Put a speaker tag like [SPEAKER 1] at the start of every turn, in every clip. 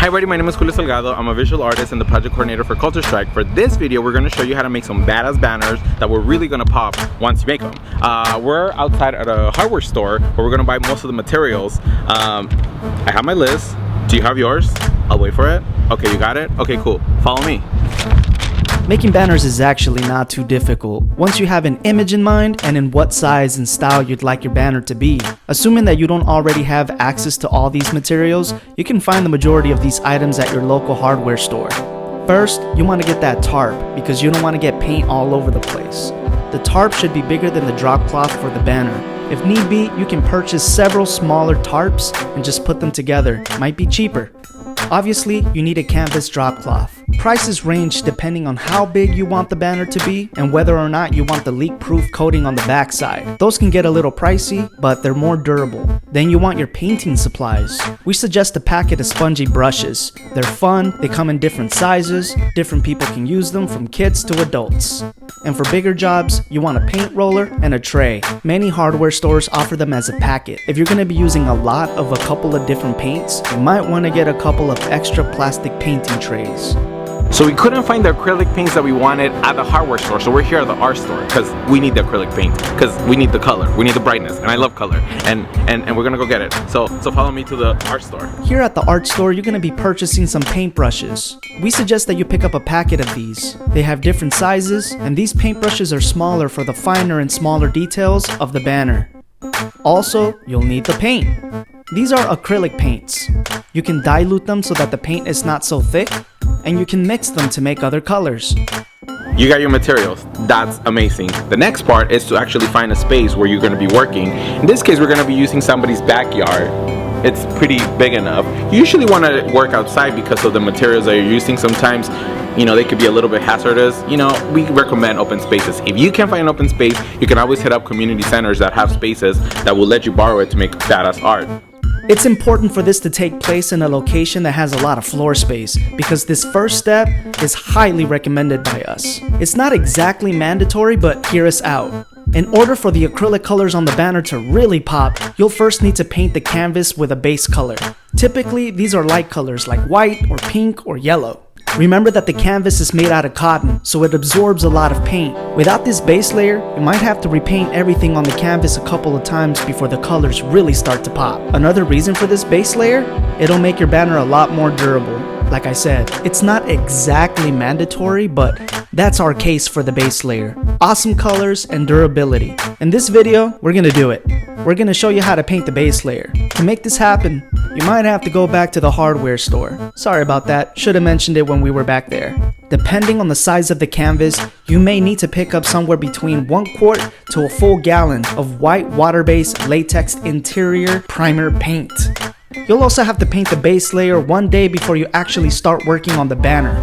[SPEAKER 1] Hi everybody, my name is Julio Salgado. I'm a visual artist and the project coordinator for CultureStrike. For this video, we're going to show you how to make some badass banners that we're really going to pop once you make them. We're outside at a hardware store where we're going to buy most of the materials. I have my list. Do you have yours? I'll wait for it. Okay, you got it? Okay, cool. Follow me.
[SPEAKER 2] Making banners is actually not too difficult once you have an image in mind and in what size and style you'd like your banner to be. Assuming that you don't already have access to all these materials, you can find the majority of these items at your local hardware store. First, you want to get that tarp because you don't want to get paint all over the place. The tarp should be bigger than the drop cloth for the banner. If need be, you can purchase several smaller tarps and just put them together. Might be cheaper. Obviously, you need a canvas drop cloth. Prices range depending on how big you want the banner to be and whether or not you want the leak-proof coating on the backside. Those can get a little pricey, but they're more durable. Then you want your painting supplies. We suggest a packet of spongy brushes. They're fun, they come in different sizes, different people can use them from kids to adults. And for bigger jobs, you want a paint roller and a tray. Many hardware stores offer them as a packet. If you're going to be using a lot of a couple of different paints, you might want to get a couple of extra plastic painting trays.
[SPEAKER 1] So we couldn't find the acrylic paints that we wanted at the hardware store, so we're here at the art store because we need the acrylic paint, because we need the color, we need the brightness, and I love color, and we're gonna go get it. So follow me to the art store.
[SPEAKER 2] Here at the art store, you're gonna be purchasing some paintbrushes. We suggest that you pick up a packet of these. They have different sizes, and these paintbrushes are smaller for the finer and smaller details of the banner. Also, you'll need the paint. These are acrylic paints. You can dilute them so that the paint is not so thick, and you can mix them to make other colors.
[SPEAKER 1] You got your materials. That's amazing. The next part is to actually find a space where you're going to be working. In this case, we're going to be using somebody's backyard. It's pretty big enough. You usually want to work outside because of the materials that you're using. Sometimes, they could be a little bit hazardous. We recommend open spaces. If you can't find an open space, you can always hit up community centers that have spaces that will let you borrow it to make badass art.
[SPEAKER 2] It's important for this to take place in a location that has a lot of floor space because this first step is highly recommended by us. It's not exactly mandatory, but hear us out. In order for the acrylic colors on the banner to really pop, you'll first need to paint the canvas with a base color. Typically, these are light colors like white or pink or yellow. Remember that the canvas is made out of cotton, so it absorbs a lot of paint. Without this base layer, you might have to repaint everything on the canvas a couple of times before the colors really start to pop. Another reason for this base layer, it'll make your banner a lot more durable. Like I said, it's not exactly mandatory, but that's our case for the base layer. Awesome colors and durability. In this video, we're gonna do it. We're gonna show you how to paint the base layer. To make this happen, you might have to go back to the hardware store. Sorry about that, should have mentioned it when we were back there. Depending on the size of the canvas, you may need to pick up somewhere between 1 quart to a full gallon of white water-based latex interior primer paint. You'll also have to paint the base layer 1 day before you actually start working on the banner.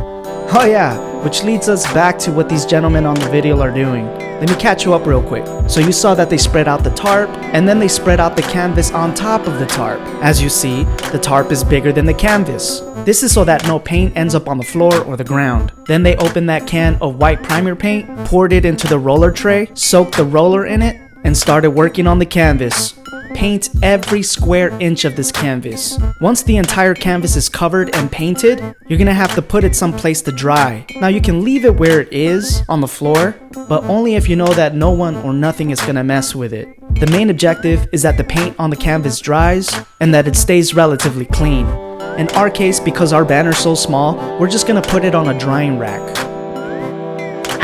[SPEAKER 2] Oh yeah, which leads us back to what these gentlemen on the video are doing. Let me catch you up real quick. So you saw that they spread out the tarp, and then they spread out the canvas on top of the tarp. As you see, the tarp is bigger than the canvas. This is so that no paint ends up on the floor or the ground. Then they opened that can of white primer paint, poured it into the roller tray, soaked the roller in it, and started working on the canvas. Paint every square inch of this canvas. Once the entire canvas is covered and painted, you're gonna have to put it someplace to dry. Now you can leave it where it is, on the floor, but only if you know that no one or nothing is gonna mess with it. The main objective is that the paint on the canvas dries and that it stays relatively clean. In our case, because our banner's so small, we're just gonna put it on a drying rack.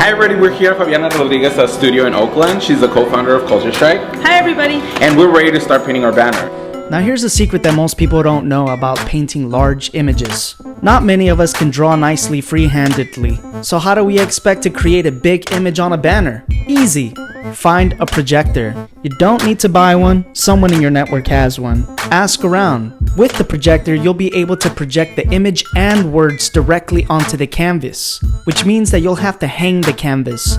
[SPEAKER 1] Hi everybody, we're here at Fabiana Rodriguez's studio in Oakland. She's the co-founder of CultureStrike.
[SPEAKER 3] Hi everybody.
[SPEAKER 1] And we're ready to start painting our banner.
[SPEAKER 2] Now here's a secret that most people don't know about painting large images. Not many of us can draw nicely free-handedly. So how do we expect to create a big image on a banner? Easy. Find a projector. You don't need to buy one, someone in your network has one. Ask around. With the projector, you'll be able to project the image and words directly onto the canvas, which means that you'll have to hang the canvas.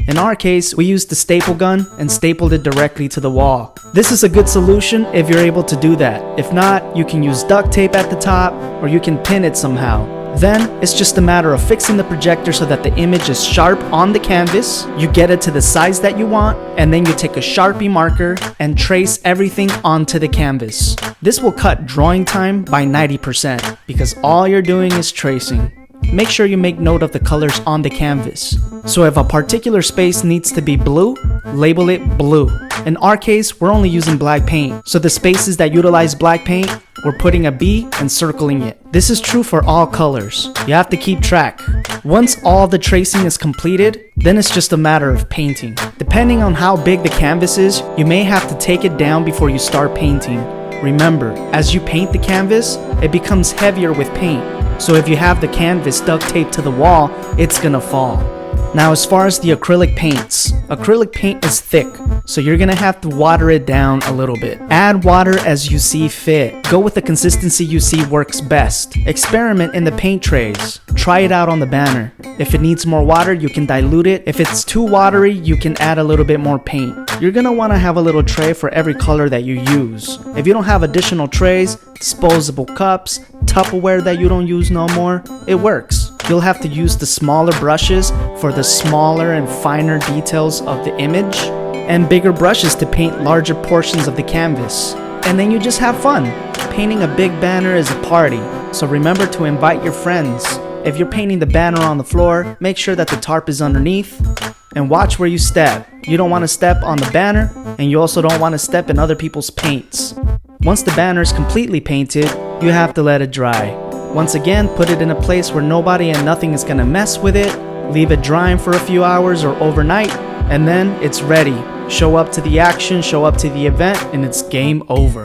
[SPEAKER 2] In our case, we used the staple gun and stapled it directly to the wall. This is a good solution if you're able to do that. If not, you can use duct tape at the top, or you can pin it somehow. Then it's just a matter of fixing the projector so that the image is sharp on the canvas. You get it to the size that you want, and then you take a Sharpie marker and trace everything onto the canvas. This will cut drawing time by 90% because all you're doing is tracing. Make sure you make note of the colors on the canvas. So if a particular space needs to be blue, label it blue. In our case, we're only using black paint, so the spaces that utilize black paint, we're putting a B and circling it. This is true for all colors. You have to keep track. Once all the tracing is completed, then it's just a matter of painting. Depending on how big the canvas is, you may have to take it down before you start painting. Remember, as you paint the canvas, it becomes heavier with paint. So if you have the canvas duct taped to the wall, it's gonna fall. Now as far as the acrylic paint is thick, so you're gonna have to water it down a little bit. Add water as you see fit. Go with the consistency you see works best. Experiment in the paint trays. Try it out on the banner. If it needs more water, you can dilute it. If it's too watery, you can add a little bit more paint. You're gonna wanna have a little tray for every color that you use. If you don't have additional trays, disposable cups, Tupperware that you don't use no more, it works. You'll have to use the smaller brushes for the smaller and finer details of the image, and bigger brushes to paint larger portions of the canvas. And then you just have fun. Painting a big banner is a party, so remember to invite your friends. If you're painting the banner on the floor, make sure that the tarp is underneath, and watch where you step. You don't want to step on the banner, and you also don't want to step in other people's paints. Once the banner is completely painted, you have to let it dry. Once again, put it in a place where nobody and nothing is gonna mess with it. Leave it drying for a few hours or overnight, and then it's ready. Show up to the action, show up to the event, and it's game over.